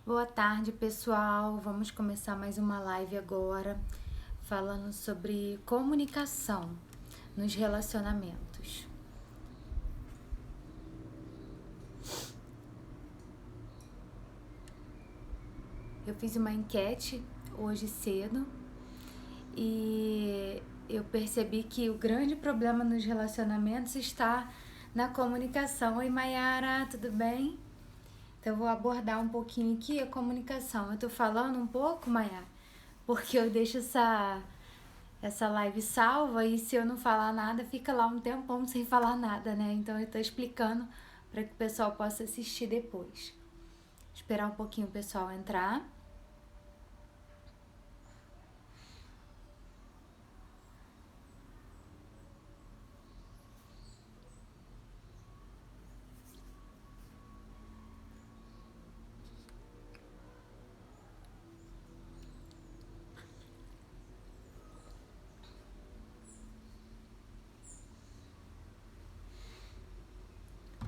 Boa tarde, pessoal. Vamos começar mais uma live agora, falando sobre comunicação nos relacionamentos. Eu fiz uma enquete hoje cedo e eu percebi que o grande problema nos relacionamentos está na comunicação. Oi, Mayara, tudo bem? Então, eu vou abordar um pouquinho aqui a comunicação. Eu tô falando um pouco, Mayara, porque eu deixo essa live salva e se eu não falar nada, fica lá um tempão sem falar nada, né? Então, eu tô explicando para que o pessoal possa assistir depois. Esperar um pouquinho o pessoal entrar.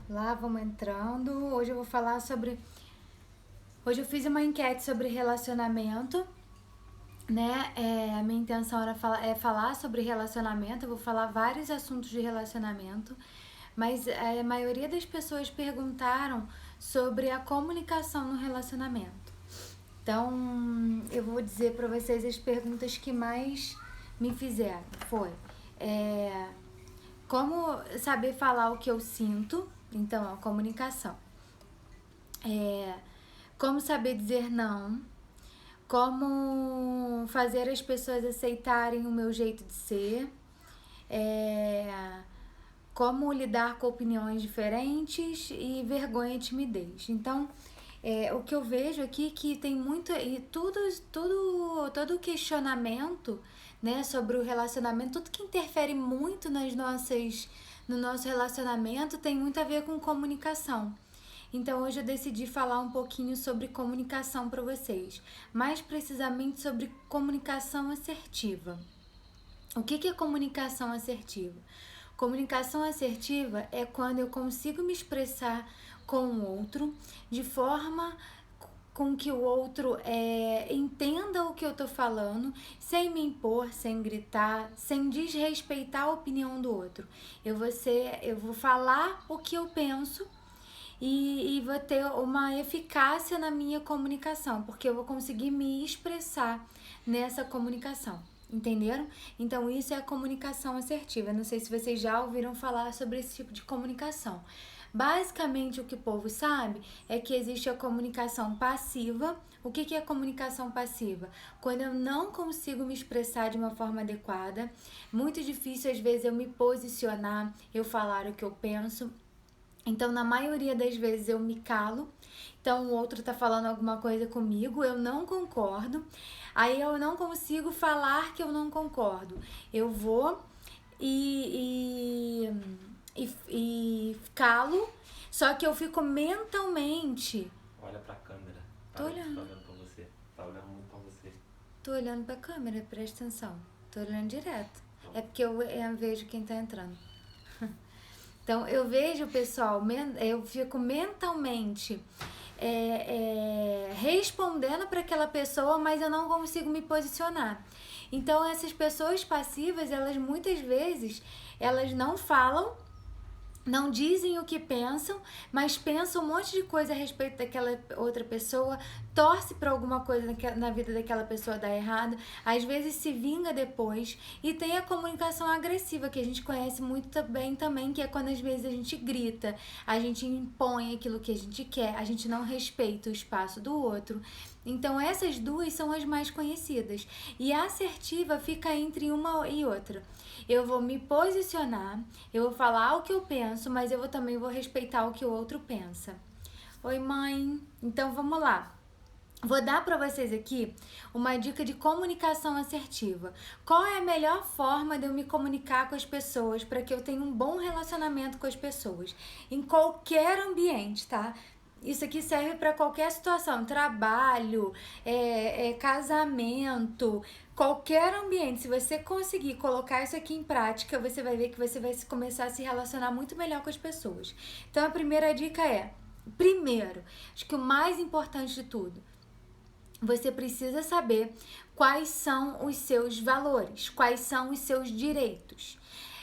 Lá, vamos entrando. Hoje eu vou falar sobre. Hoje eu fiz uma enquete sobre relacionamento, né? A minha intenção é falar sobre relacionamento. Eu vou falar vários assuntos de relacionamento, mas a maioria das pessoas perguntaram sobre a comunicação no relacionamento. Então, eu vou dizer para vocês as perguntas que mais me fizeram. Foi como saber falar o que eu sinto, então a comunicação. Como saber dizer não, como fazer as pessoas aceitarem o meu jeito de ser, como lidar com opiniões diferentes e vergonha e timidez. Então, o que eu vejo aqui que tem muito e todo questionamento, né, sobre o relacionamento, tudo que interfere muito no nosso relacionamento tem muito a ver com comunicação. Então hoje eu decidi falar um pouquinho sobre comunicação para vocês, mais precisamente sobre comunicação assertiva. O que é comunicação assertiva? Comunicação assertiva é quando eu consigo me expressar com o outro de forma com que o outro entenda o que eu tô falando, sem me impor, sem gritar, sem desrespeitar a opinião do outro. Eu vou falar o que eu penso e vou ter uma eficácia na minha comunicação, porque eu vou conseguir me expressar nessa comunicação. Entenderam? Então, isso é a comunicação assertiva. Não sei se vocês já ouviram falar sobre esse tipo de comunicação. Basicamente, o que o povo sabe é que existe a comunicação passiva. O que é a comunicação passiva? Quando eu não consigo me expressar de uma forma adequada, muito difícil às vezes eu me posicionar, eu falar o que eu penso. Então, na maioria das vezes eu me calo. Então, o outro tá falando alguma coisa comigo, eu não concordo. Aí eu não consigo falar que eu não concordo. Eu vou e, e calo, só que eu fico mentalmente. Olha pra câmera. Tô Parece que tá olhando. olhando pra você. Tá olhando muito pra você. Tô olhando pra câmera, presta atenção. Tô olhando direto. É porque eu vejo quem tá entrando. Então, eu vejo, pessoal, eu fico mentalmente respondendo para aquela pessoa, mas eu não consigo me posicionar. Então, essas pessoas passivas, elas muitas vezes, elas não falam, não dizem o que pensam, mas pensam um monte de coisa a respeito daquela outra pessoa, torce para alguma coisa na vida daquela pessoa dar errado, às vezes se vinga depois, e tem a comunicação agressiva, que a gente conhece muito bem também, que é quando às vezes a gente grita, a gente impõe aquilo que a gente quer, a gente não respeita o espaço do outro. Então essas duas são as mais conhecidas. E a assertiva fica entre uma e outra. Eu vou me posicionar, eu vou falar o que eu penso, mas eu também vou respeitar o que o outro pensa. Oi, mãe. Então vamos lá. Vou dar para vocês aqui uma dica de comunicação assertiva. Qual é a melhor forma de eu me comunicar com as pessoas para que eu tenha um bom relacionamento com as pessoas? Em qualquer ambiente, tá? Isso aqui serve para qualquer situação, trabalho, casamento, qualquer ambiente. Se você conseguir colocar isso aqui em prática, você vai ver que você vai começar a se relacionar muito melhor com as pessoas. Então a primeira dica é: Primeiro, acho que o mais importante de tudo, você precisa saber quais são os seus valores, quais são os seus direitos.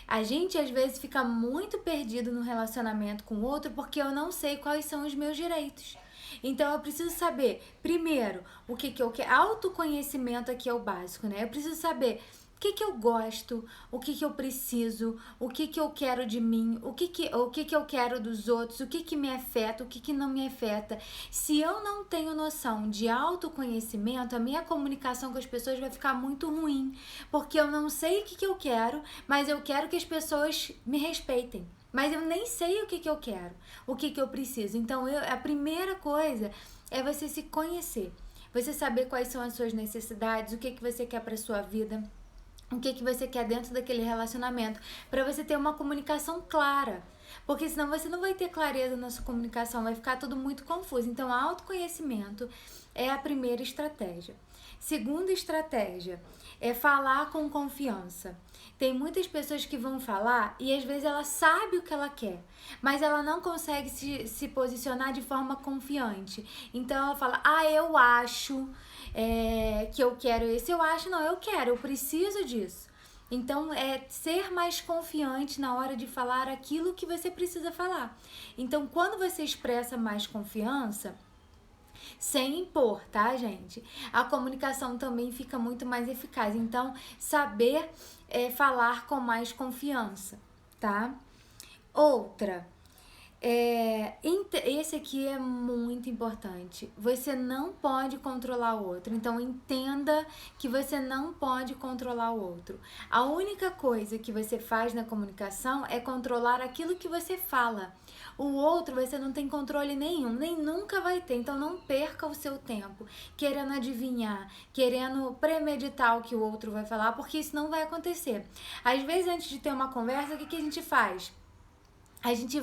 A gente às vezes fica muito perdido no relacionamento com o outro porque eu não sei quais são os meus direitos. Então eu preciso saber, primeiro, o que eu quero. Autoconhecimento aqui é o básico, né? Eu preciso saber o que eu gosto, o que eu preciso, o que eu quero de mim, o que eu quero dos outros, o que me afeta, o que não me afeta. Se eu não tenho noção de autoconhecimento, a minha comunicação com as pessoas vai ficar muito ruim, porque eu não sei o que eu quero, mas eu quero que as pessoas me respeitem. Mas eu nem sei o que eu quero, o que eu preciso. Então, a primeira coisa é você se conhecer. Você saber quais são as suas necessidades, o que você quer para sua vida, o que você quer dentro daquele relacionamento, para você ter uma comunicação clara. Porque senão você não vai ter clareza na sua comunicação, vai ficar tudo muito confuso. Então, autoconhecimento é a primeira estratégia. Segunda estratégia é falar com confiança. Tem muitas pessoas que vão falar e às vezes ela sabe o que ela quer, mas ela não consegue se posicionar de forma confiante. Então ela fala, eu acho que eu quero esse. Eu acho, não, eu quero, eu preciso disso. Então, é ser mais confiante na hora de falar aquilo que você precisa falar. Então, quando você expressa mais confiança, sem impor, tá, gente? A comunicação também fica muito mais eficaz. Então, saber falar com mais confiança, tá? Outra, esse aqui é muito importante. Você não pode controlar o outro. Então entenda que você não pode controlar o outro. A única coisa que você faz na comunicação é controlar aquilo que você fala. O outro você não tem controle nenhum, nem nunca vai ter. Então não perca o seu tempo querendo adivinhar, querendo premeditar o que o outro vai falar, porque isso não vai acontecer. Às vezes, antes de ter uma conversa, o que a gente faz? A gente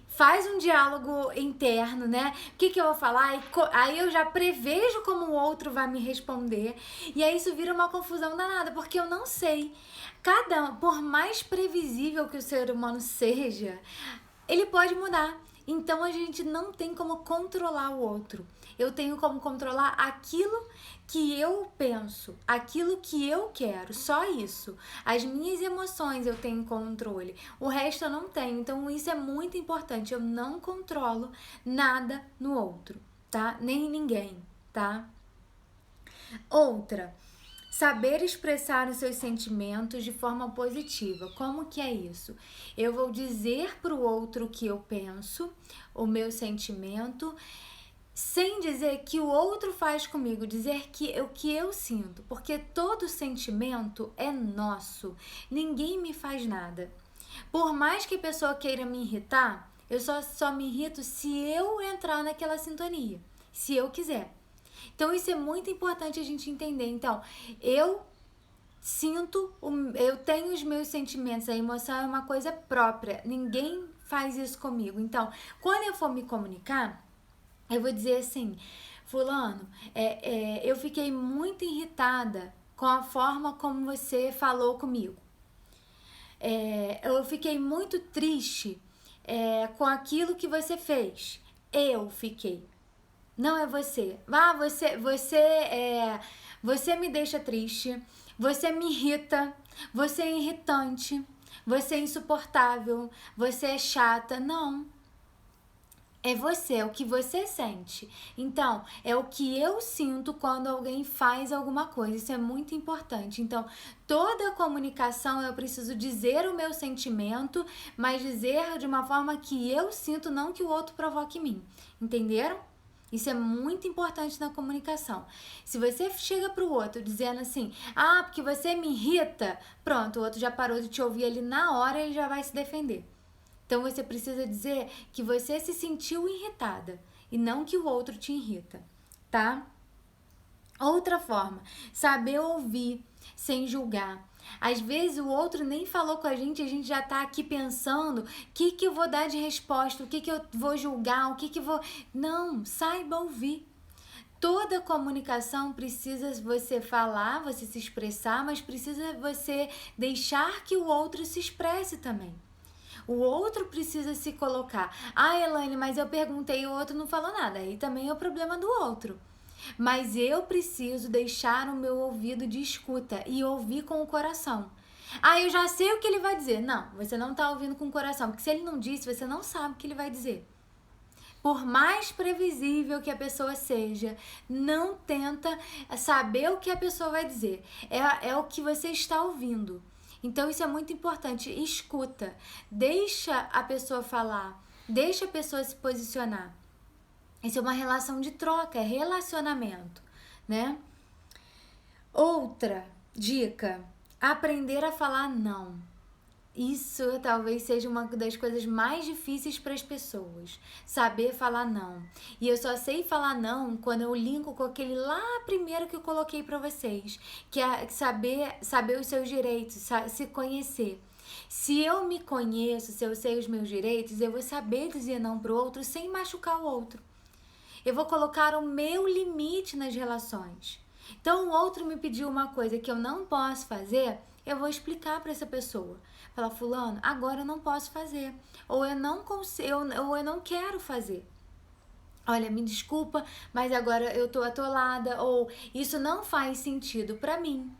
faz um diálogo interno, né? O que eu vou falar? Aí eu já prevejo como o outro vai me responder. E aí isso vira uma confusão danada, porque eu não sei. Por mais previsível que o ser humano seja, ele pode mudar. Então a gente não tem como controlar o outro. Eu tenho como controlar aquilo que eu penso, aquilo que eu quero, só isso. As minhas emoções eu tenho controle, o resto eu não tenho. Então isso é muito importante. Eu não controlo nada no outro, tá? Nem ninguém, tá? Outra, saber expressar os seus sentimentos de forma positiva. Como que é isso? Eu vou dizer para o outro o que eu penso, o meu sentimento, sem dizer que o outro faz comigo, dizer o que eu sinto, porque todo sentimento é nosso, ninguém me faz nada. Por mais que a pessoa queira me irritar, eu só me irrito se eu entrar naquela sintonia, se eu quiser. Então isso é muito importante a gente entender. Então, eu tenho os meus sentimentos, a emoção é uma coisa própria, ninguém faz isso comigo. Então, quando eu for me comunicar, eu vou dizer assim, fulano, eu fiquei muito irritada com a forma como você falou comigo. Eu fiquei muito triste com aquilo que você fez. Eu fiquei. Não é você. Você me deixa triste, você me irrita, você é irritante, você é insuportável, você é chata. Não. É você, é o que você sente. Então, é o que eu sinto quando alguém faz alguma coisa. Isso é muito importante. Então, toda comunicação eu preciso dizer o meu sentimento, mas dizer de uma forma que eu sinto, não que o outro provoque em mim. Entenderam? Isso é muito importante na comunicação. Se você chega pro outro dizendo assim, porque você me irrita, pronto, o outro já parou de te ouvir ali na hora e ele já vai se defender. Então você precisa dizer que você se sentiu irritada e não que o outro te irrita, tá? Outra forma, saber ouvir sem julgar. Às vezes o outro nem falou com a gente já tá aqui pensando o que eu vou dar de resposta, o que eu vou julgar, Não, saiba ouvir. Toda comunicação precisa você falar, você se expressar, mas precisa você deixar que o outro se expresse também. O outro precisa se colocar. Ah, Elaine, mas eu perguntei e o outro não falou nada. Aí também é o problema do outro. Mas eu preciso deixar o meu ouvido de escuta e ouvir com o coração. Ah, eu já sei o que ele vai dizer. Não, você não está ouvindo com o coração, porque se ele não disse, você não sabe o que ele vai dizer. Por mais previsível que a pessoa seja, não tenta saber o que a pessoa vai dizer. É o que você está ouvindo. Então isso é muito importante. Escuta. Deixa a pessoa falar. Deixa a pessoa se posicionar. Isso é uma relação de troca, é relacionamento, né? Outra dica: aprender a falar não. Isso talvez seja uma das coisas mais difíceis para as pessoas, saber falar não. E eu só sei falar não quando eu linko com aquele lá primeiro que eu coloquei para vocês, que é saber os seus direitos, se conhecer. Se eu me conheço, se eu sei os meus direitos, eu vou saber dizer não pro outro sem machucar o outro. Eu vou colocar o meu limite nas relações. Então, o outro me pediu uma coisa que eu não posso fazer, eu vou explicar para essa pessoa. Falar, fulano, agora eu não posso fazer. Ou eu não consigo, ou eu não quero fazer. Olha, me desculpa, mas agora eu tô atolada. Ou isso não faz sentido para mim.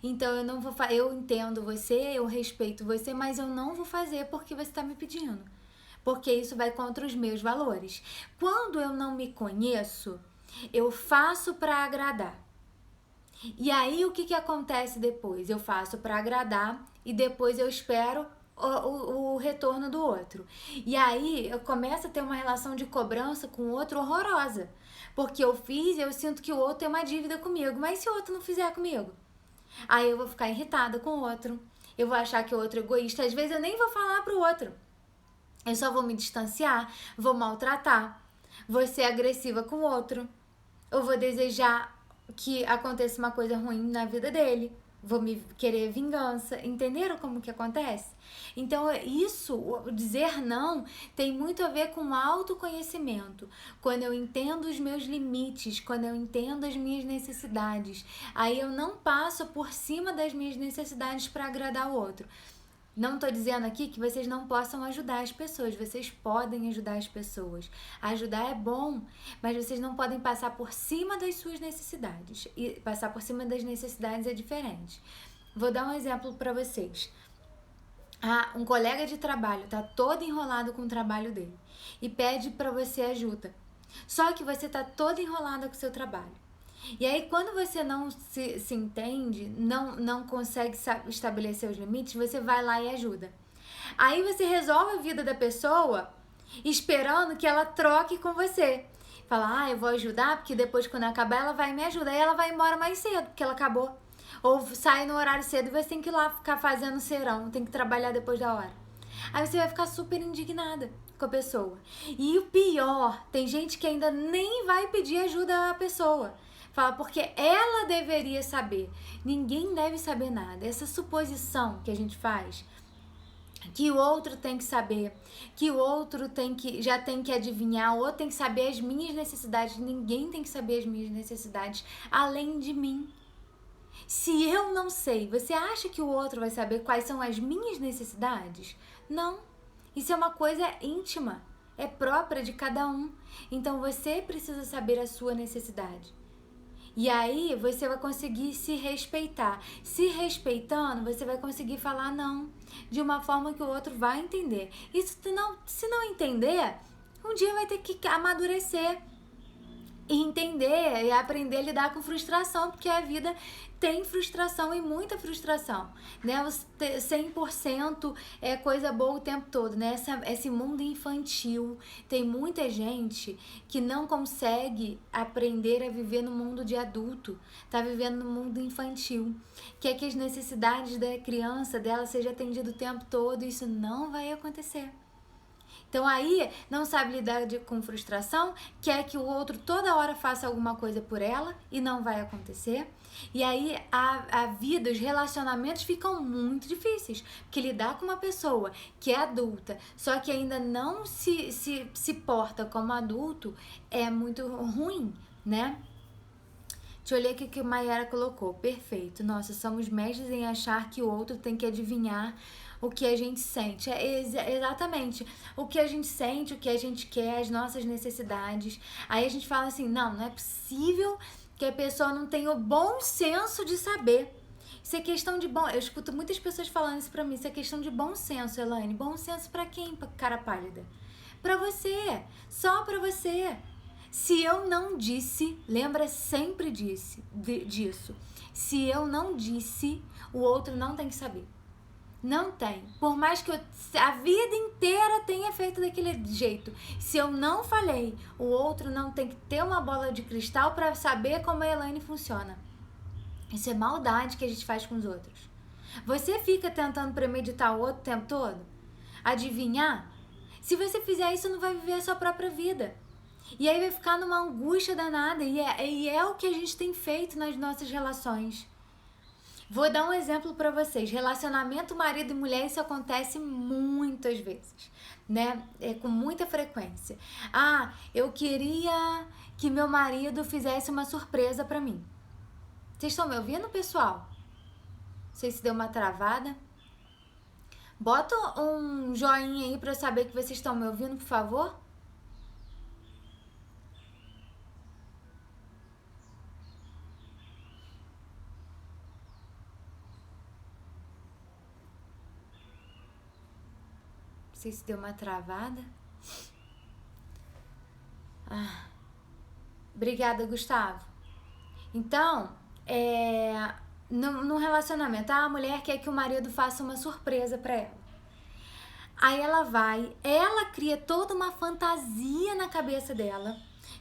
Então eu não vou eu entendo você, eu respeito você, mas eu não vou fazer porque você está me pedindo. Porque isso vai contra os meus valores. Quando eu não me conheço, eu faço para agradar. E aí o que acontece depois? Eu faço para agradar e depois eu espero o retorno do outro. E aí eu começo a ter uma relação de cobrança com o outro horrorosa. Porque eu fiz e eu sinto que o outro tem uma dívida comigo. Mas se o outro não fizer comigo? Aí eu vou ficar irritada com o outro. Eu vou achar que o outro é egoísta. Às vezes eu nem vou falar pro outro. Eu só vou me distanciar, vou maltratar, vou ser agressiva com o outro, eu vou desejar que aconteça uma coisa ruim na vida dele, vou me querer vingança. Entenderam como que acontece? Então isso, o dizer não, tem muito a ver com autoconhecimento. Quando eu entendo os meus limites, quando eu entendo as minhas necessidades, aí eu não passo por cima das minhas necessidades para agradar o outro. Não tô dizendo aqui que vocês não possam ajudar as pessoas, vocês podem ajudar as pessoas. Ajudar é bom, mas vocês não podem passar por cima das suas necessidades. E passar por cima das necessidades é diferente. Vou dar um exemplo para vocês. Um colega de trabalho tá todo enrolado com o trabalho dele e pede para você ajuda. Só que você tá toda enrolada com o seu trabalho. E aí, quando você não se entende, não consegue estabelecer os limites, você vai lá e ajuda. Aí você resolve a vida da pessoa esperando que ela troque com você. Fala, eu vou ajudar porque depois quando acabar ela vai me ajudar. Aí ela vai embora mais cedo porque ela acabou. Ou sai no horário cedo e você tem que ir lá ficar fazendo serão, tem que trabalhar depois da hora. Aí você vai ficar super indignada com a pessoa. E o pior, tem gente que ainda nem vai pedir ajuda à pessoa. Fala, porque ela deveria saber. Ninguém deve saber nada. Essa suposição que a gente faz, que o outro tem que saber, que o outro já tem que adivinhar, o outro tem que saber as minhas necessidades. Ninguém tem que saber as minhas necessidades além de mim. Se eu não sei, você acha que o outro vai saber quais são as minhas necessidades? Não. Isso é uma coisa íntima, é própria de cada um. Então você precisa saber a sua necessidade. E aí você vai conseguir se respeitar. Se respeitando, você vai conseguir falar não de uma forma que o outro vai entender. Isso se não entender, um dia vai ter que amadurecer e entender e aprender a lidar com frustração, porque a vida tem frustração e muita frustração, né? 100% é coisa boa o tempo todo, né? Esse mundo infantil, tem muita gente que não consegue aprender a viver no mundo de adulto, tá vivendo no mundo infantil, quer que as necessidades da criança dela sejam atendidas o tempo todo, e isso não vai acontecer. Então aí não sabe lidar com frustração, quer que o outro toda hora faça alguma coisa por ela e não vai acontecer. E aí a vida, os relacionamentos ficam muito difíceis, porque lidar com uma pessoa que é adulta, só que ainda não se porta como adulto, é muito ruim, né? Deixa eu ler aqui o que a Mayara colocou. Perfeito. Nossa, somos mestres em achar que o outro tem que adivinhar o que a gente sente. É exatamente o que a gente sente, o que a gente quer, as nossas necessidades. Aí a gente fala assim, não é possível que a pessoa não tenha o bom senso de saber. Isso é questão de bom... Eu escuto muitas pessoas falando isso pra mim. Isso é questão de bom senso, Elaine. Bom senso pra quem, cara pálida? Pra você. Só pra você. Se eu não disse... Lembra sempre disso. Se eu não disse, o outro não tem que saber. Não tem. Por mais que a vida inteira tenha feito daquele jeito. Se eu não falei, o outro não tem que ter uma bola de cristal pra saber como a Elaine funciona. Isso é maldade que a gente faz com os outros. Você fica tentando premeditar o outro o tempo todo? Adivinhar? Se você fizer isso, não vai viver a sua própria vida. E aí vai ficar numa angústia danada. E é o que a gente tem feito nas nossas relações. Vou dar um exemplo pra vocês. Relacionamento marido e mulher, isso acontece muitas vezes, né? Com muita frequência. Eu queria que meu marido fizesse uma surpresa pra mim. Vocês estão me ouvindo, pessoal? Não sei se deu uma travada. Bota um joinha aí pra eu saber que vocês estão me ouvindo, por favor. Não sei se deu uma travada. Obrigada, Gustavo. Então, no relacionamento, a mulher quer que o marido faça uma surpresa pra ela. Aí ela cria toda uma fantasia na cabeça dela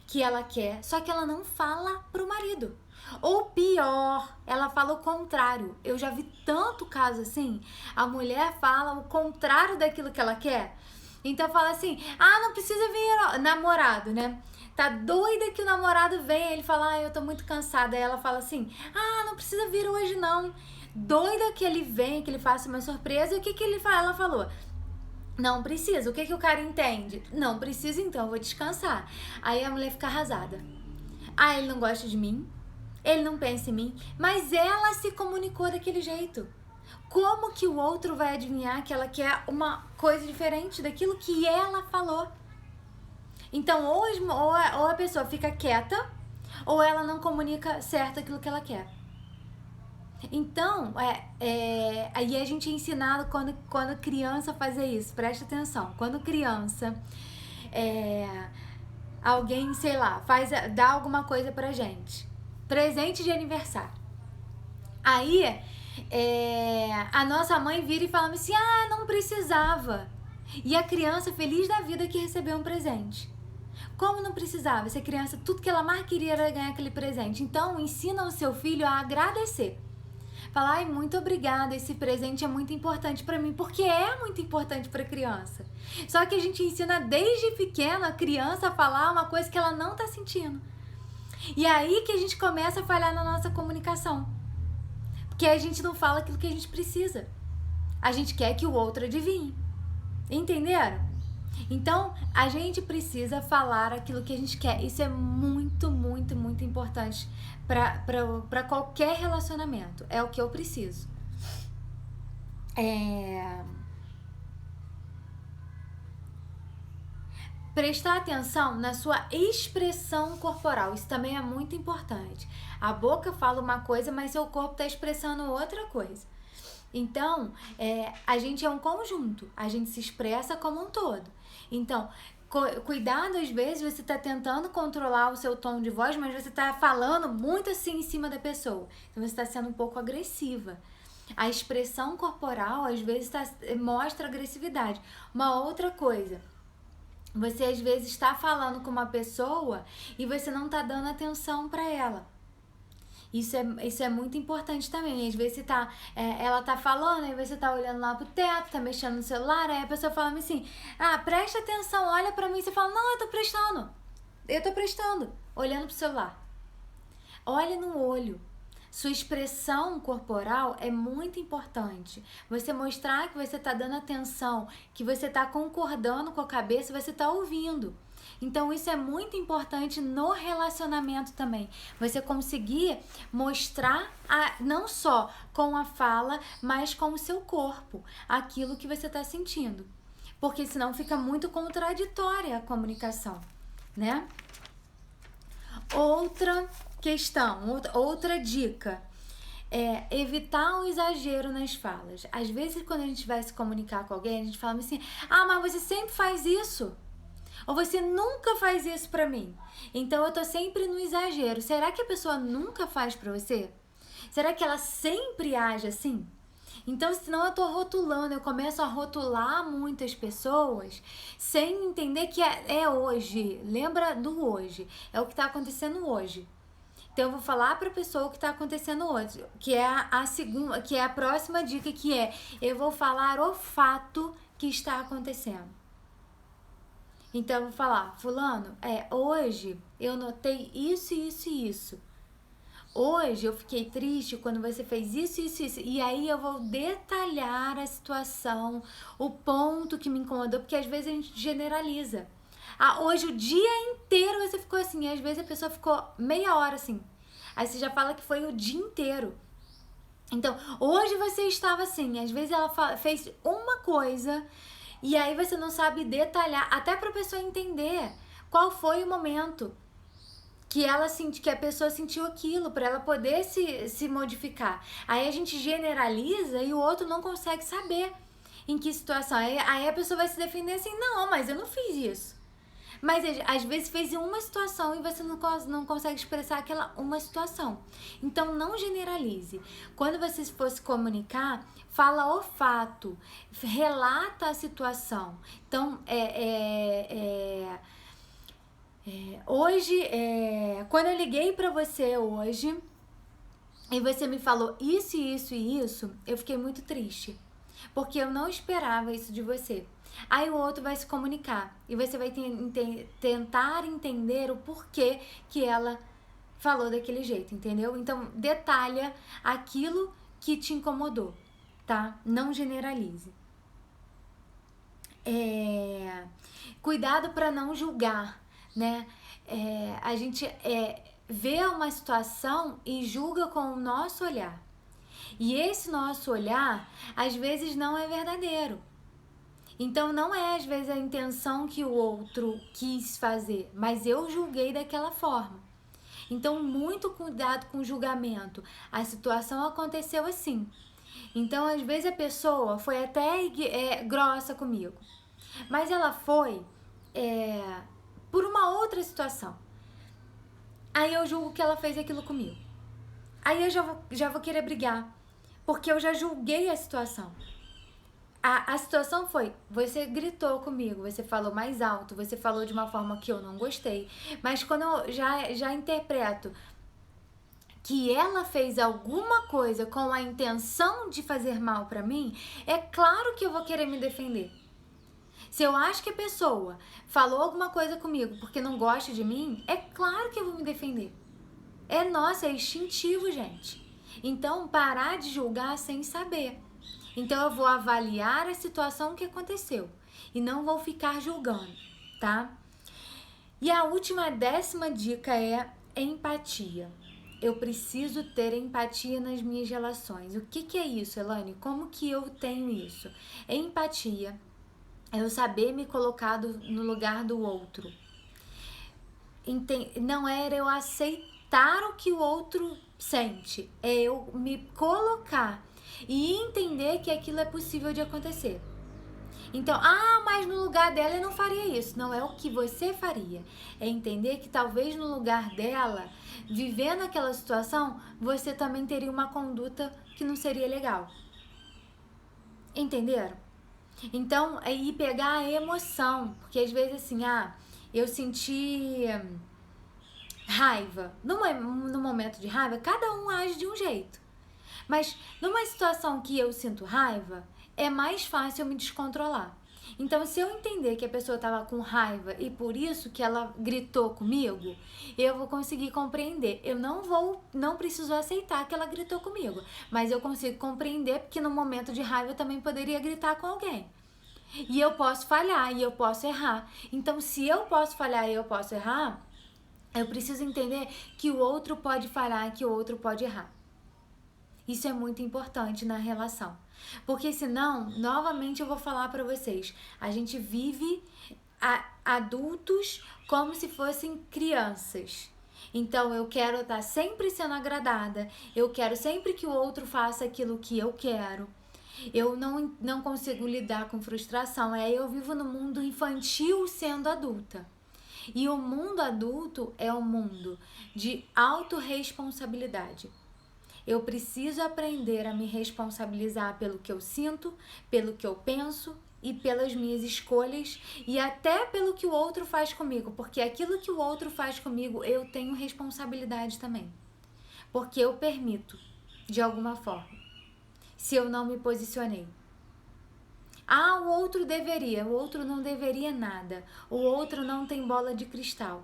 que ela quer, só que ela não fala pro marido. Ou pior, ela fala o contrário. Eu já vi tanto caso assim, a mulher fala o contrário daquilo que ela quer. Então fala assim, não precisa vir namorado, né? Tá doida que o namorado vem, ele fala, eu tô muito cansada. Aí ela fala assim, não precisa vir hoje não. Doida que ele vem, que ele faça uma surpresa. E o que ele fala? Ela falou, não precisa. O que o cara entende? Não precisa, então eu vou descansar. Aí a mulher fica arrasada. Ele não gosta de mim, ele não pensa em mim, mas ela se comunicou daquele jeito. Como que o outro vai adivinhar que ela quer uma coisa diferente daquilo que ela falou? Então, ou a pessoa fica quieta, ou ela não comunica certo aquilo que ela quer. Então, aí a gente é ensinado quando criança fazer isso. Presta atenção. Quando criança, alguém, sei lá, dá alguma coisa pra gente. Presente de aniversário. Aí, a nossa mãe vira e fala assim, não precisava. E a criança feliz da vida que recebeu um presente. Como não precisava? Essa criança, tudo que ela mais queria era ganhar aquele presente. Então, ensina o seu filho a agradecer. Fala, muito obrigada, esse presente é muito importante pra mim, porque é muito importante pra criança. Só que a gente ensina desde pequeno a criança a falar uma coisa que ela não tá sentindo. E aí que a gente começa a falhar na nossa comunicação. Porque a gente não fala aquilo que a gente precisa. A gente quer que o outro adivinhe. Entenderam? Então, a gente precisa falar aquilo que a gente quer. Isso é muito, muito, muito importante para qualquer relacionamento. É o que eu preciso. Prestar atenção na sua expressão corporal. Isso também é muito importante. A boca fala uma coisa, mas seu corpo está expressando outra coisa. Então, a gente é um conjunto. A gente se expressa como um todo. Então, cuidado, às vezes você tá tentando controlar o seu tom de voz, mas você tá falando muito assim em cima da pessoa. Então você tá sendo um pouco agressiva. A expressão corporal, às vezes, mostra agressividade. Uma outra coisa, você às vezes está falando com uma pessoa e você não tá dando atenção para ela. Isso é muito importante também. Às vezes ela tá falando, aí você tá olhando lá pro teto, tá mexendo no celular, aí a pessoa fala assim, presta atenção, olha pra mim. Você fala, não, eu tô prestando, olhando pro celular. Olha no olho. Sua expressão corporal é muito importante. Você mostrar que você tá dando atenção, que você tá concordando com a cabeça, você tá ouvindo. Então isso é muito importante no relacionamento também. Você conseguir mostrar não só com a fala, mas com o seu corpo, aquilo que você está sentindo. Porque senão fica muito contraditória a comunicação, né? Outra questão, outra dica é evitar o exagero nas falas. Às vezes, quando a gente vai se comunicar com alguém, a gente fala assim: ah, mas você sempre faz isso. Ou você nunca faz isso pra mim. Então eu tô sempre no exagero. Será que a pessoa nunca faz pra você? Será que ela sempre age assim? Então, senão eu tô rotulando, eu começo a rotular muitas pessoas sem entender que é hoje. Lembra do hoje. É o que tá acontecendo hoje. Então eu vou falar para a pessoa o que está acontecendo hoje, que é a segunda, que é a próxima dica, que é: eu vou falar o fato que está acontecendo. Então eu vou falar: fulano, hoje eu notei isso, isso e isso. Hoje eu fiquei triste quando você fez isso, isso, isso. E aí eu vou detalhar a situação, o ponto que me incomodou, porque às vezes a gente generaliza. Ah, hoje o dia inteiro você ficou assim. Às vezes a pessoa ficou meia hora assim. Aí você já fala que foi o dia inteiro. Então, hoje você estava assim. Às vezes ela fez uma coisa e aí você não sabe detalhar, até para a pessoa entender qual foi o momento que ela que a pessoa sentiu aquilo, para ela poder se modificar. Aí a gente generaliza e o outro não consegue saber em que situação. Aí a pessoa vai se defender assim: não, mas eu não fiz isso. Mas às vezes fez em uma situação e você não consegue expressar aquela uma situação. Então não generalize. Quando você for se comunicar, fala o fato, relata a situação. Então hoje, quando eu liguei pra você hoje e você me falou isso, isso e isso, eu fiquei muito triste, porque eu não esperava isso de você. Aí o outro vai se comunicar e você vai tentar entender o porquê que ela falou daquele jeito, entendeu? Então detalha aquilo que te incomodou, tá? Não generalize. Cuidado para não julgar, né? A gente vê uma situação e julga com o nosso olhar. E esse nosso olhar, às vezes, não é verdadeiro. Então, não é, às vezes, a intenção que o outro quis fazer, mas eu julguei daquela forma. Então, muito cuidado com o julgamento. A situação aconteceu assim. Então, às vezes, a pessoa foi até grossa comigo, mas ela foi por uma outra situação. Aí eu julgo que ela fez aquilo comigo. Aí eu já vou querer brigar, porque eu já julguei a situação. A situação foi: você gritou comigo, você falou mais alto, você falou de uma forma que eu não gostei. Mas quando eu já interpreto que ela fez alguma coisa com a intenção de fazer mal pra mim, é claro que eu vou querer me defender. Se eu acho que a pessoa falou alguma coisa comigo porque não gosta de mim, é claro que eu vou me defender. É instintivo, gente. Então, parar de julgar sem saber. Então, eu vou avaliar a situação que aconteceu e não vou ficar julgando, tá? E a última, 10ª dica é empatia. Eu preciso ter empatia nas minhas relações. O que é isso, Elaine? Como que eu tenho isso? Empatia é eu saber me colocar no lugar do outro. Não era eu aceitar o que o outro sente, é eu me colocar e entender que aquilo é possível de acontecer. Então, mas no lugar dela eu não faria isso. Não é o que você faria. É entender que talvez no lugar dela, vivendo aquela situação, você também teria uma conduta que não seria legal. Entenderam? Então, aí pegar a emoção. Porque às vezes assim, eu senti raiva. No momento de raiva, cada um age de um jeito. Mas numa situação que eu sinto raiva, é mais fácil eu me descontrolar. Então, se eu entender que a pessoa estava com raiva e por isso que ela gritou comigo, eu vou conseguir compreender. Eu não preciso aceitar que ela gritou comigo, mas eu consigo compreender porque no momento de raiva eu também poderia gritar com alguém. E eu posso falhar, e eu posso errar. Então, se eu posso falhar e eu posso errar, eu preciso entender que o outro pode falhar, que o outro pode errar. Isso é muito importante na relação. Porque senão, novamente eu vou falar para vocês, a gente vive adultos como se fossem crianças. Então eu quero estar sempre sendo agradada, eu quero sempre que o outro faça aquilo que eu quero. Eu não consigo lidar com frustração. Eu vivo no mundo infantil sendo adulta. E o mundo adulto é um mundo de autorresponsabilidade. Eu preciso aprender a me responsabilizar pelo que eu sinto, pelo que eu penso e pelas minhas escolhas e até pelo que o outro faz comigo, porque aquilo que o outro faz comigo eu tenho responsabilidade também, porque eu permito de alguma forma, se eu não me posicionei. Ah, o outro deveria, o outro não deveria nada, o outro não tem bola de cristal.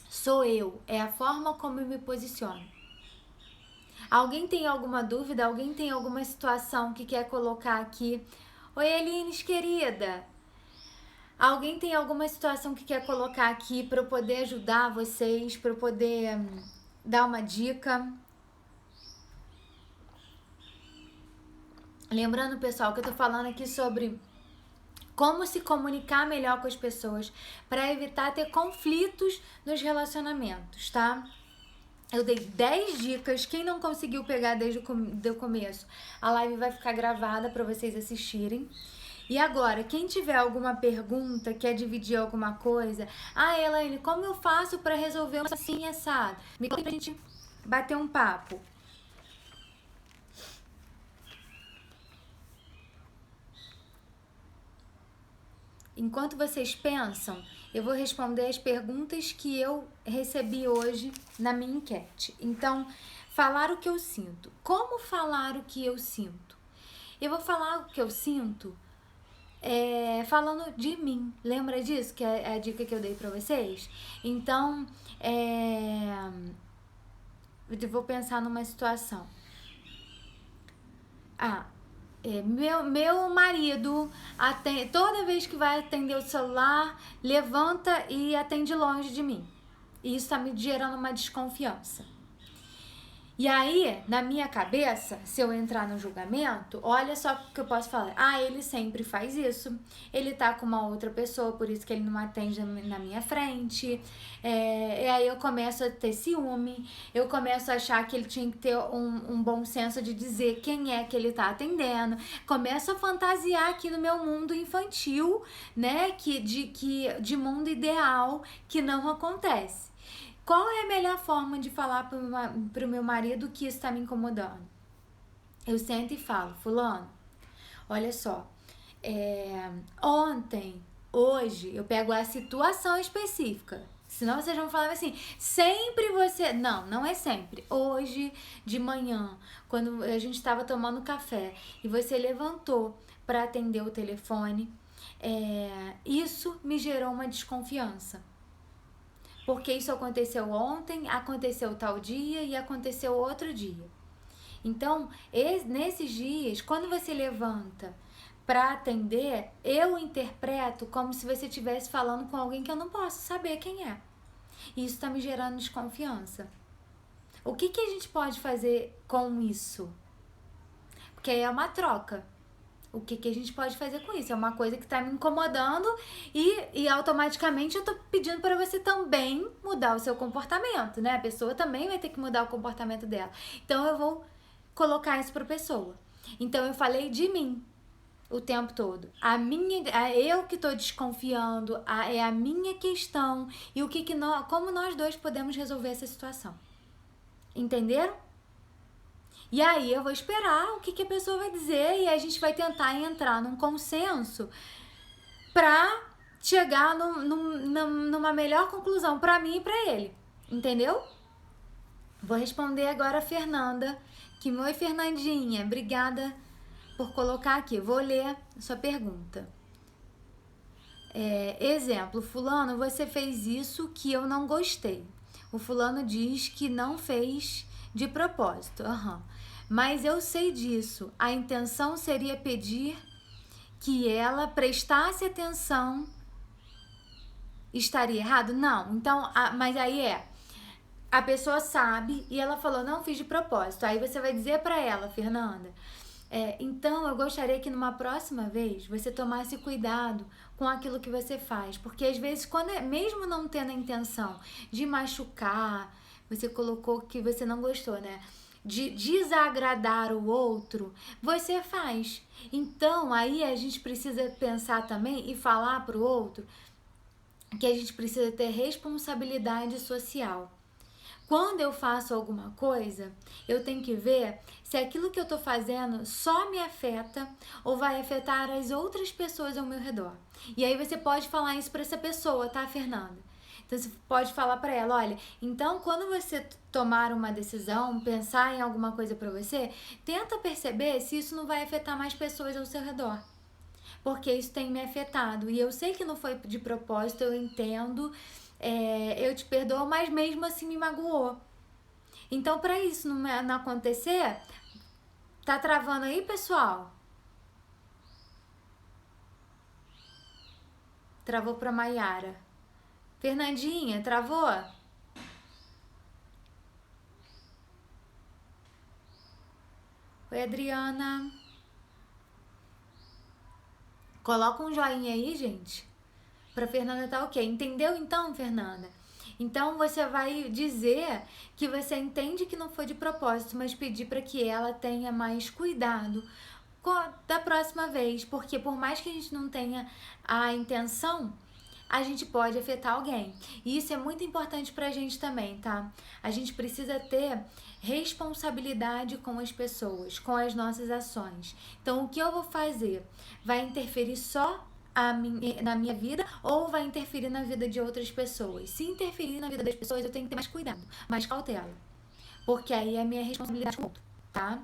Sou eu, é a forma como eu me posiciono. Alguém tem alguma dúvida? Alguém tem alguma situação que quer colocar aqui? Oi, Elines, querida. Alguém tem alguma situação que quer colocar aqui para eu poder ajudar vocês, para eu poder dar uma dica? Lembrando, pessoal, que eu tô falando aqui sobre como se comunicar melhor com as pessoas para evitar ter conflitos nos relacionamentos, tá? Eu dei 10 dicas. Quem não conseguiu pegar desde o começo, a live vai ficar gravada para vocês assistirem. E agora, quem tiver alguma pergunta, quer dividir alguma coisa, Elaine, como eu faço para resolver assim assado? Me conta pra gente bater um papo. Enquanto vocês pensam, eu vou responder as perguntas que eu recebi hoje na minha enquete. Então, falar o que eu sinto. Como falar o que eu sinto? Eu vou falar o que eu sinto falando de mim. Lembra disso? Que é a dica que eu dei pra vocês? Então, eu vou pensar numa situação. Meu marido toda vez que vai atender o celular, levanta e atende longe de mim. E isso tá me gerando uma desconfiança. E aí, na minha cabeça, se eu entrar no julgamento, olha só o que eu posso falar. Ele sempre faz isso. Ele tá com uma outra pessoa, por isso que ele não atende na minha frente. E aí eu começo a ter ciúme. Eu começo a achar que ele tinha que ter um bom senso de dizer quem é que ele tá atendendo. Começo a fantasiar aqui no meu mundo infantil, né? De mundo ideal que não acontece. Qual é a melhor forma de falar pro meu marido que isso tá me incomodando? Eu sento e falo, fulano, olha só, hoje, eu pego a situação específica. Senão vocês vão falar assim, sempre você... Não é sempre. Hoje, de manhã, quando a gente estava tomando café e você levantou para atender o telefone, isso me gerou uma desconfiança. Porque isso aconteceu ontem, aconteceu tal dia e aconteceu outro dia. Então, nesses dias, quando você levanta para atender, eu interpreto como se você estivesse falando com alguém que eu não posso saber quem é. E isso está me gerando desconfiança. O que a gente pode fazer com isso? Porque é uma troca. O que a gente pode fazer com isso? É uma coisa que tá me incomodando e automaticamente eu tô pedindo para você também mudar o seu comportamento, né? A pessoa também vai ter que mudar o comportamento dela. Então eu vou colocar isso pra pessoa. Então eu falei de mim o tempo todo. Eu que tô desconfiando, é a minha questão e como nós dois podemos resolver essa situação. Entenderam? E aí eu vou esperar o que a pessoa vai dizer e a gente vai tentar entrar num consenso pra chegar numa melhor conclusão pra mim e pra ele. Entendeu? Vou responder agora a Fernanda. Oi, Fernandinha. Obrigada por colocar aqui. Vou ler a sua pergunta. Exemplo, fulano, você fez isso que eu não gostei. O fulano diz que não fez de propósito. Mas eu sei disso. A intenção seria pedir que ela prestasse atenção estaria errado? Não. Então, mas aí a pessoa sabe e ela falou, não fiz de propósito. Aí você vai dizer pra ela, Fernanda, então eu gostaria que numa próxima vez você tomasse cuidado com aquilo que você faz. Porque às vezes, mesmo não tendo a intenção de machucar, você colocou que você não gostou, né? De desagradar o outro, você faz. Então, aí a gente precisa pensar também e falar pro outro que a gente precisa ter responsabilidade social. Quando eu faço alguma coisa, eu tenho que ver se aquilo que eu tô fazendo só me afeta ou vai afetar as outras pessoas ao meu redor. E aí você pode falar isso para essa pessoa, tá, Fernanda? Então você pode falar para ela, olha, então quando você tomar uma decisão, pensar em alguma coisa para você, tenta perceber se isso não vai afetar mais pessoas ao seu redor. Porque isso tem me afetado. E eu sei que não foi de propósito, eu entendo, eu te perdoo, mas mesmo assim me magoou. Então, para isso não acontecer, tá travando aí, pessoal? Travou pra Maiara. Fernandinha, travou? Oi, Adriana. Coloca um joinha aí, gente. Pra Fernanda tá ok. Entendeu então, Fernanda? Então você vai dizer que você entende que não foi de propósito, mas pedir para que ela tenha mais cuidado da próxima vez, porque por mais que a gente não tenha a intenção, a gente pode afetar alguém. E isso é muito importante pra gente também, tá? A gente precisa ter responsabilidade com as pessoas, com as nossas ações. Então, o que eu vou fazer vai interferir só na minha vida ou vai interferir na vida de outras pessoas? Se interferir na vida das pessoas, eu tenho que ter mais cuidado, mais cautela. Porque aí é a minha responsabilidade com o outro, tá?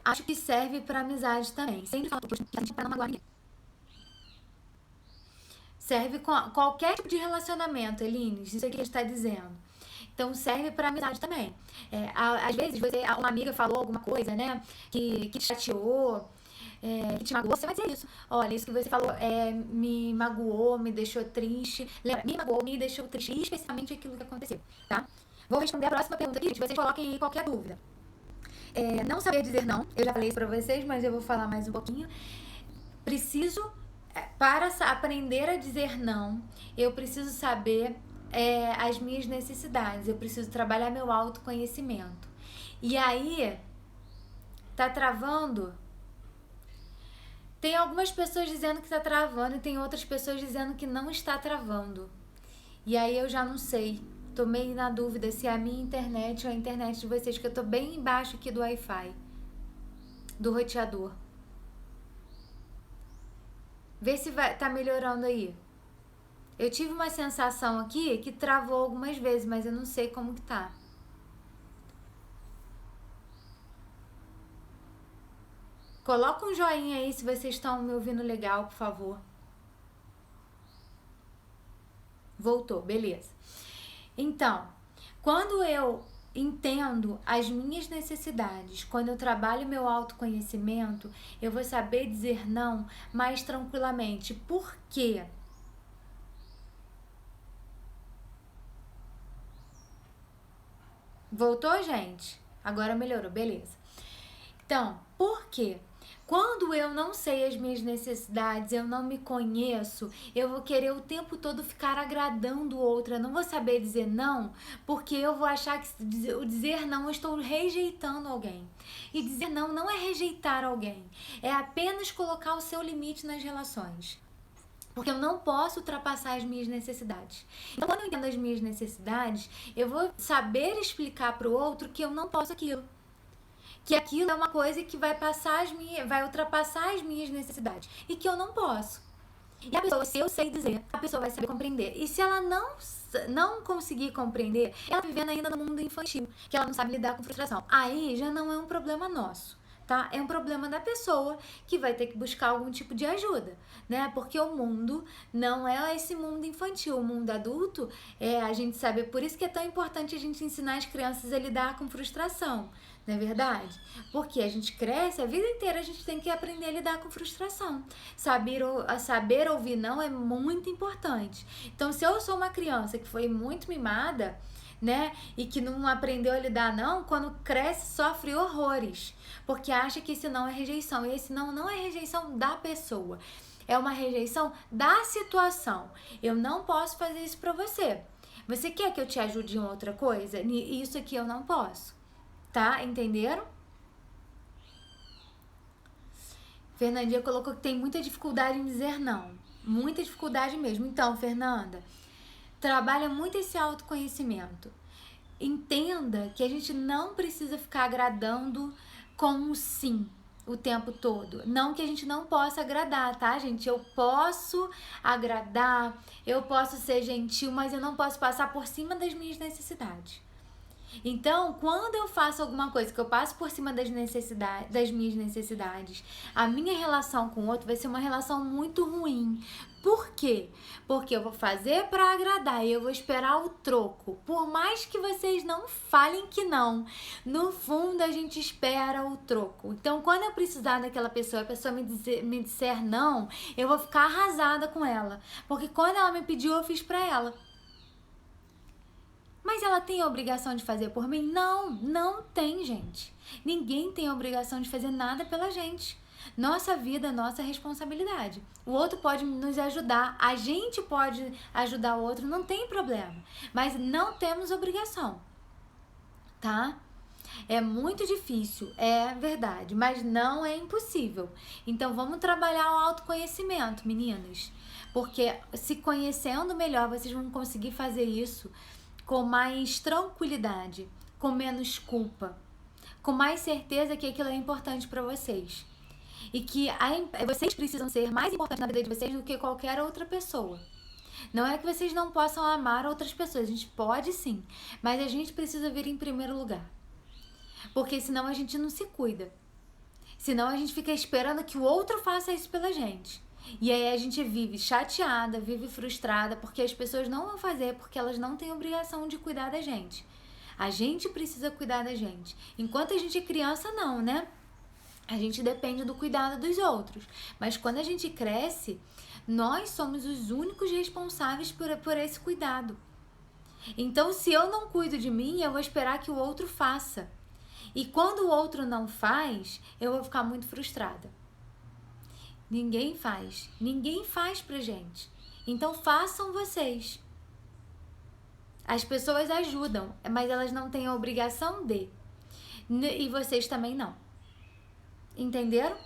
Acho que serve pra amizade também. Sempre falo que a gente não magoar ninguém. Serve com qualquer tipo de relacionamento, Elines, isso é o que a gente tá dizendo. Então serve pra amizade também. Às vezes uma amiga falou alguma coisa, né, que te chateou, que te magoou, você vai dizer isso. Olha, isso que você falou me magoou, me deixou triste. Lembra, me magoou, me deixou triste, e especialmente aquilo que aconteceu, tá? Vou responder a próxima pergunta aqui, vocês coloquem aí qualquer dúvida. Não saber dizer não, eu já falei isso pra vocês, mas eu vou falar mais um pouquinho. Para aprender a dizer não, eu preciso saber as minhas necessidades, eu preciso trabalhar meu autoconhecimento. E aí, tá travando? Tem algumas pessoas dizendo que tá travando e tem outras pessoas dizendo que não está travando. E aí eu já não sei, tô meio na dúvida se é a minha internet ou a internet de vocês, que eu tô bem embaixo aqui do Wi-Fi, do roteador. Vê se tá melhorando aí. Eu tive uma sensação aqui que travou algumas vezes, mas eu não sei como que tá. Coloca um joinha aí se vocês estão me ouvindo legal, por favor. Voltou, beleza. Então, quando eu entendo as minhas necessidades, quando eu trabalho meu autoconhecimento, eu vou saber dizer não mais tranquilamente. Por quê? Voltou, gente? Agora melhorou, beleza. Então, por quê? Quando eu não sei as minhas necessidades, eu não me conheço, eu vou querer o tempo todo ficar agradando o outro. Eu não vou saber dizer não, porque eu vou achar que o dizer não, eu estou rejeitando alguém. E dizer não não é rejeitar alguém, é apenas colocar o seu limite nas relações. Porque eu não posso ultrapassar as minhas necessidades. Então, quando eu entendo as minhas necessidades, eu vou saber explicar para o outro que eu não posso aquilo. Que aquilo é uma coisa que vai ultrapassar as minhas necessidades. E que eu não posso. E a pessoa, se eu sei dizer, a pessoa vai saber compreender. E se ela não conseguir compreender, ela vivendo ainda no mundo infantil, que ela não sabe lidar com frustração. Aí já não é um problema nosso. Tá? É um problema da pessoa que vai ter que buscar algum tipo de ajuda, né? Porque o mundo não é esse mundo infantil, o mundo adulto, a gente sabe, por isso que é tão importante a gente ensinar as crianças a lidar com frustração, Não é verdade? Porque a gente cresce, a vida inteira a gente tem que aprender a lidar com frustração. Saber ouvir não é muito importante. Então, se eu sou uma criança que foi muito mimada, né, e que não aprendeu a lidar não, quando cresce sofre horrores, porque acha que esse não é rejeição. E esse não é rejeição da pessoa. É uma rejeição da situação. Eu não posso fazer isso pra você. Você quer que eu te ajude em outra coisa? Isso aqui eu não posso. Tá? Entenderam? Fernandinha colocou que tem muita dificuldade em dizer não. Muita dificuldade mesmo. Então, Fernanda, trabalha muito esse autoconhecimento. Entenda que a gente não precisa ficar agradando com um sim o tempo todo. Não que a gente não possa agradar, tá, gente? Eu posso agradar, eu posso ser gentil, mas eu não posso passar por cima das minhas necessidades. Então, quando eu faço alguma coisa que eu passo por cima das minhas necessidades, a minha relação com o outro vai ser uma relação muito ruim. Por quê? Porque eu vou fazer para agradar e eu vou esperar o troco. Por mais que vocês não falem que não, no fundo a gente espera o troco. Então, quando eu precisar daquela pessoa, a pessoa me disser não, eu vou ficar arrasada com ela. Porque quando ela me pediu, eu fiz para ela. Mas ela tem a obrigação de fazer por mim? Não, não tem, gente. Ninguém tem a obrigação de fazer nada pela gente. Nossa vida é nossa responsabilidade. O outro pode nos ajudar, a gente pode ajudar o outro, não tem problema. Mas não temos obrigação, tá? É muito difícil, é verdade, mas não é impossível. Então vamos trabalhar o autoconhecimento, meninas. Porque se conhecendo melhor, vocês vão conseguir fazer isso com mais tranquilidade, com menos culpa, com mais certeza que aquilo é importante para vocês. E que vocês precisam ser mais importantes na vida de vocês do que qualquer outra pessoa. Não é que vocês não possam amar outras pessoas, a gente pode sim, mas a gente precisa vir em primeiro lugar. Porque senão a gente não se cuida. Senão a gente fica esperando que o outro faça isso pela gente. E aí a gente vive chateada, vive frustrada, porque as pessoas não vão fazer, porque elas não têm obrigação de cuidar da gente. A gente precisa cuidar da gente. Enquanto a gente é criança, não, né? A gente depende do cuidado dos outros. Mas quando a gente cresce, nós somos os únicos responsáveis por esse cuidado. Então, se eu não cuido de mim, eu vou esperar que o outro faça. E quando o outro não faz, eu vou ficar muito frustrada. Ninguém faz pra gente. Então façam vocês. As pessoas ajudam, mas elas não têm a obrigação de. E vocês também não. Entenderam?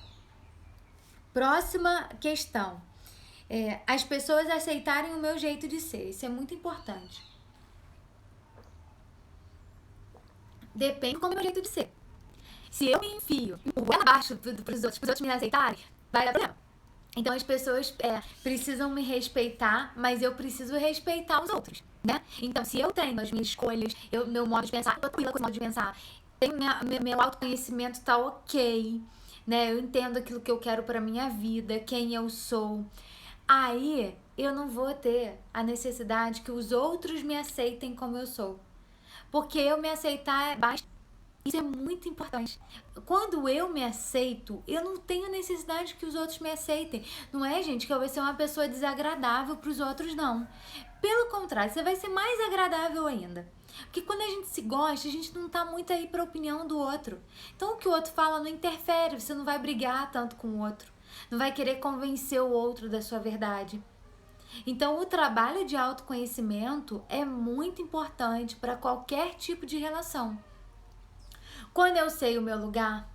Próxima questão. As pessoas aceitarem o meu jeito de ser. Isso é muito importante. Depende do meu jeito de ser. Se eu me enfio o goela abaixo pros outros me aceitarem, vai dar problema. Então as pessoas precisam me respeitar, mas eu preciso respeitar os outros, né? Então se eu tenho as minhas escolhas, meu modo de pensar, eu tô tranquila com esse modo de pensar, meu autoconhecimento tá ok, né? Eu entendo aquilo que eu quero pra minha vida, quem eu sou. Aí eu não vou ter a necessidade que os outros me aceitem como eu sou. Porque eu me aceitar basta. Isso é muito importante. Quando eu me aceito, eu não tenho necessidade que os outros me aceitem. Não é, gente, que eu vou ser uma pessoa desagradável para os outros, não. Pelo contrário, você vai ser mais agradável ainda. Porque quando a gente se gosta, a gente não tá muito aí pra opinião do outro. Então o que o outro fala não interfere, você não vai brigar tanto com o outro. Não vai querer convencer o outro da sua verdade. Então o trabalho de autoconhecimento é muito importante para qualquer tipo de relação. Quando eu sei o meu lugar,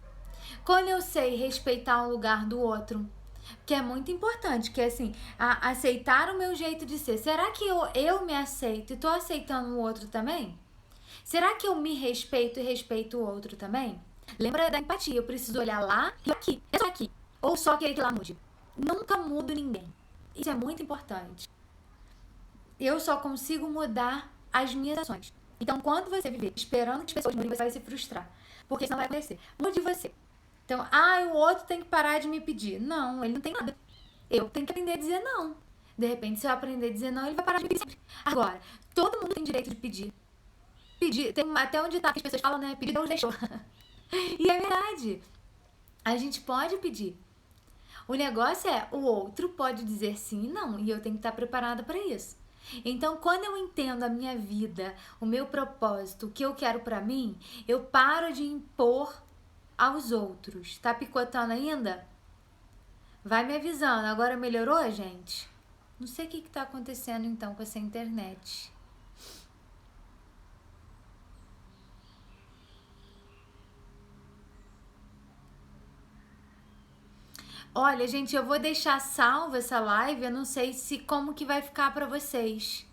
quando eu sei respeitar o lugar do outro, que é muito importante, que é assim, aceitar o meu jeito de ser. Será que eu me aceito e tô aceitando o outro também? Será que eu me respeito e respeito o outro também? Lembra da empatia, eu preciso olhar lá e aqui, é só aqui, ou só querer que lá mude. Nunca mudo ninguém. Isso é muito importante. Eu só consigo mudar as minhas ações. Então, quando você viver esperando que as pessoas mudem, você vai se frustrar. Porque isso não vai acontecer. Mude você. Então, o outro tem que parar de me pedir. Não, ele não tem nada. Eu tenho que aprender a dizer não. De repente, se eu aprender a dizer não, ele vai parar de me pedir sempre. Agora, todo mundo tem direito de pedir. Pedir, tem até onde tá que as pessoas falam, né? Pedir Deus deixou. E é verdade. A gente pode pedir. O negócio é, o outro pode dizer sim e não, e eu tenho que estar preparada para isso. Então, quando eu entendo a minha vida, o meu propósito, o que eu quero para mim, eu paro de impor aos outros. Tá picotando ainda? Vai me avisando. Agora melhorou, gente? Não sei o que tá acontecendo então com essa internet. Olha, gente, eu vou deixar salva essa live, eu não sei se como que vai ficar pra vocês.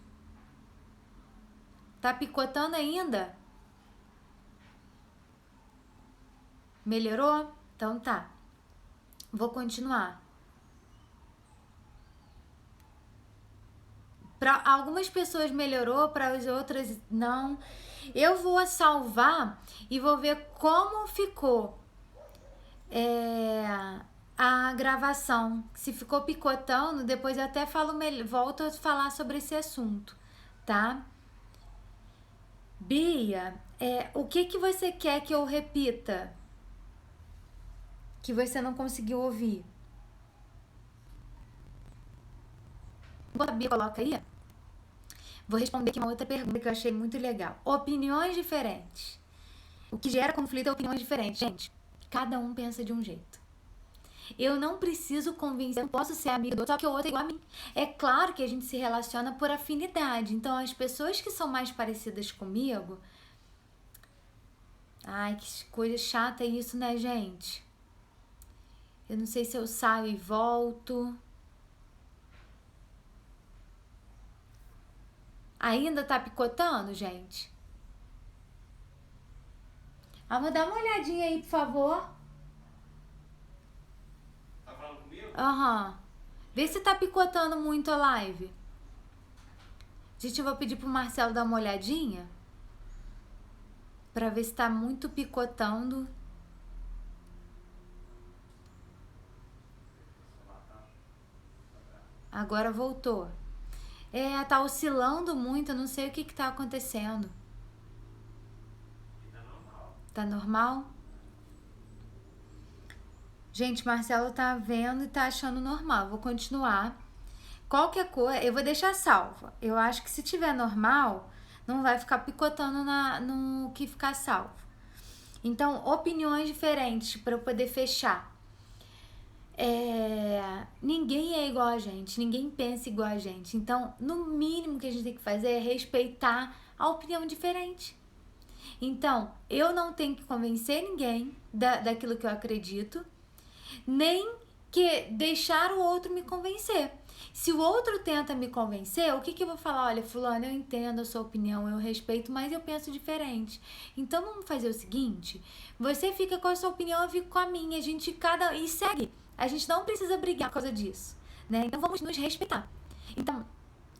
Tá picotando ainda? Melhorou? Então tá. Vou continuar. Para algumas pessoas melhorou, para as outras não. Eu vou salvar e vou ver como ficou a gravação. Se ficou picotando, depois eu até falo, volto a falar sobre esse assunto, tá? Bia, o que você quer que eu repita? Que você não conseguiu ouvir? A Bia coloca aí. Vou responder aqui uma outra pergunta que eu achei muito legal. Opiniões diferentes. O que gera conflito é opiniões diferentes. Gente, cada um pensa de um jeito. Eu não preciso convencer, eu não posso ser amiga do outro, só que o outro é igual a mim. É claro que a gente se relaciona por afinidade. Então, as pessoas que são mais parecidas comigo... Ai, que coisa chata isso, né, gente? Eu não sei se eu saio e volto. Ainda tá picotando, gente? Vamos dar uma olhadinha aí, por favor. Tá falando comigo? Aham. Vê se tá picotando muito a live. Gente, eu vou pedir pro Marcelo dar uma olhadinha. Pra ver se tá muito picotando. Agora voltou. Tá oscilando muito, eu não sei o que tá acontecendo. Tá normal. Tá normal? Gente, Marcelo tá vendo e tá achando normal. Vou continuar. Qualquer coisa, eu vou deixar salva. Eu acho que se tiver normal, não vai ficar picotando no que ficar salvo. Então, opiniões diferentes para eu poder fechar. Ninguém é igual a gente, ninguém pensa igual a gente. Então, no mínimo que a gente tem que fazer é respeitar a opinião diferente. Então, eu não tenho que convencer ninguém daquilo que eu acredito, nem que deixar o outro me convencer. Se o outro tenta me convencer, o que eu vou falar? Olha, fulano, eu entendo a sua opinião, eu respeito, mas eu penso diferente. Então vamos fazer o seguinte, você fica com a sua opinião, eu fico com a minha, a gente e segue. A gente não precisa brigar por causa disso, né? Então vamos nos respeitar. Então,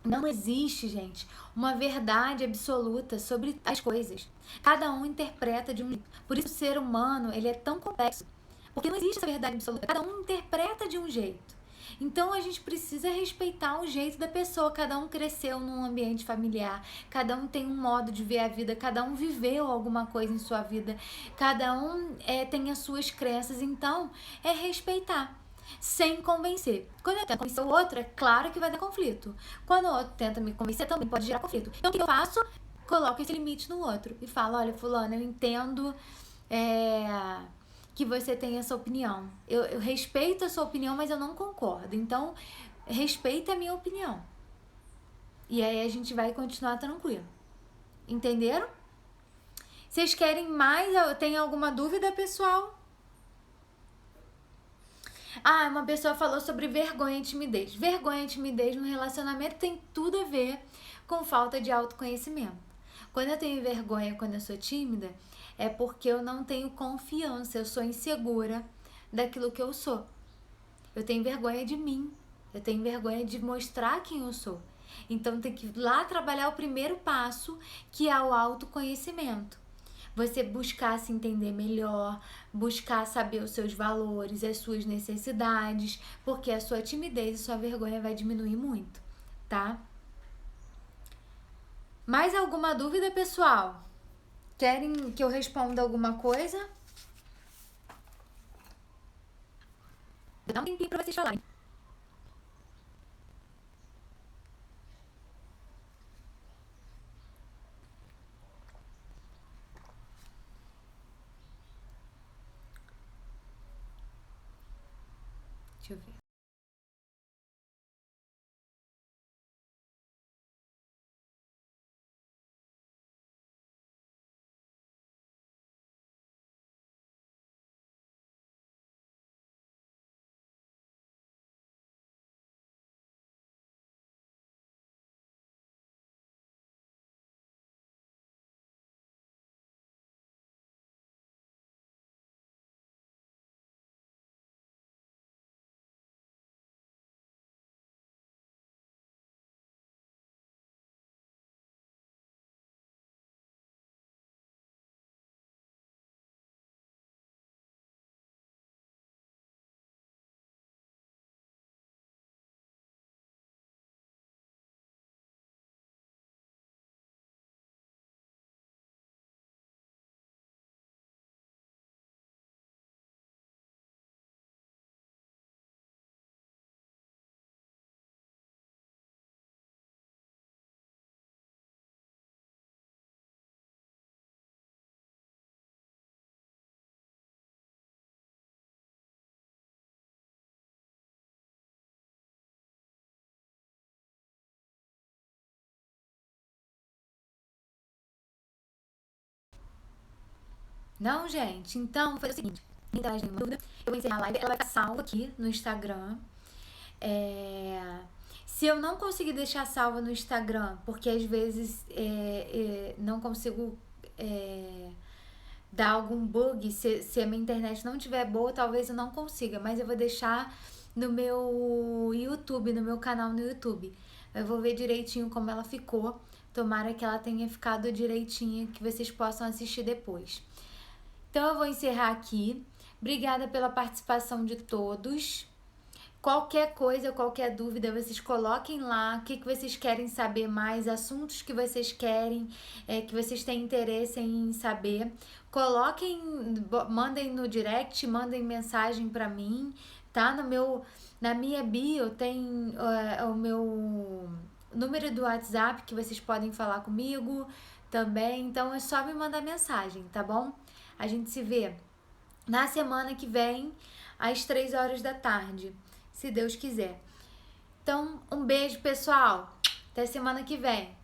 não existe, gente, uma verdade absoluta sobre as coisas. Cada um interpreta de um jeito. Por isso o ser humano, ele é tão complexo. Porque não existe essa verdade absoluta. Cada um interpreta de um jeito. Então a gente precisa respeitar o jeito da pessoa. Cada um cresceu num ambiente familiar. Cada um tem um modo de ver a vida. Cada um viveu alguma coisa em sua vida. Cada um tem as suas crenças. Então é respeitar. Sem convencer. Quando eu tento convencer o outro, é claro que vai dar conflito. Quando o outro tenta me convencer, também pode gerar conflito. Então o que eu faço? Coloco esse limite no outro. E falo, olha, fulano, eu entendo... que você tem essa opinião. Eu respeito a sua opinião, mas eu não concordo. Então, respeita a minha opinião. E aí a gente vai continuar tranquilo. Entenderam? Vocês querem mais? Tem alguma dúvida, pessoal? Uma pessoa falou sobre vergonha e timidez. Vergonha e timidez no relacionamento tem tudo a ver com falta de autoconhecimento. Quando eu tenho vergonha, quando eu sou tímida, é porque eu não tenho confiança, eu sou insegura daquilo que eu sou. Eu tenho vergonha de mim, eu tenho vergonha de mostrar quem eu sou. Então tem que ir lá trabalhar o primeiro passo, que é o autoconhecimento. Você buscar se entender melhor, buscar saber os seus valores, as suas necessidades, porque a sua timidez e sua vergonha vai diminuir muito, tá? Mais alguma dúvida, pessoal? Querem que eu responda alguma coisa? Vou dar um tempinho pra vocês falarem. Deixa eu ver. Não, gente? Então, vou fazer o seguinte. Não tem mais nenhuma dúvida. Eu vou encerrar a live. Ela vai ficar salva aqui no Instagram. Se eu não conseguir deixar salva no Instagram, porque às vezes não consigo dar algum bug, se a minha internet não estiver boa, talvez eu não consiga, mas eu vou deixar no meu YouTube, no meu canal no YouTube. Eu vou ver direitinho como ela ficou. Tomara que ela tenha ficado direitinho, que vocês possam assistir depois. Então eu vou encerrar aqui. Obrigada pela participação de todos. Qualquer coisa, qualquer dúvida, vocês coloquem lá o que vocês querem saber mais, assuntos que vocês querem, que vocês têm interesse em saber. Coloquem, mandem no direct, mandem mensagem pra mim, tá? Na minha bio tem o meu número do WhatsApp que vocês podem falar comigo também. Então é só me mandar mensagem, tá bom? A gente se vê na semana que vem, às 3 horas da tarde, se Deus quiser. Então, um beijo, pessoal. Até semana que vem.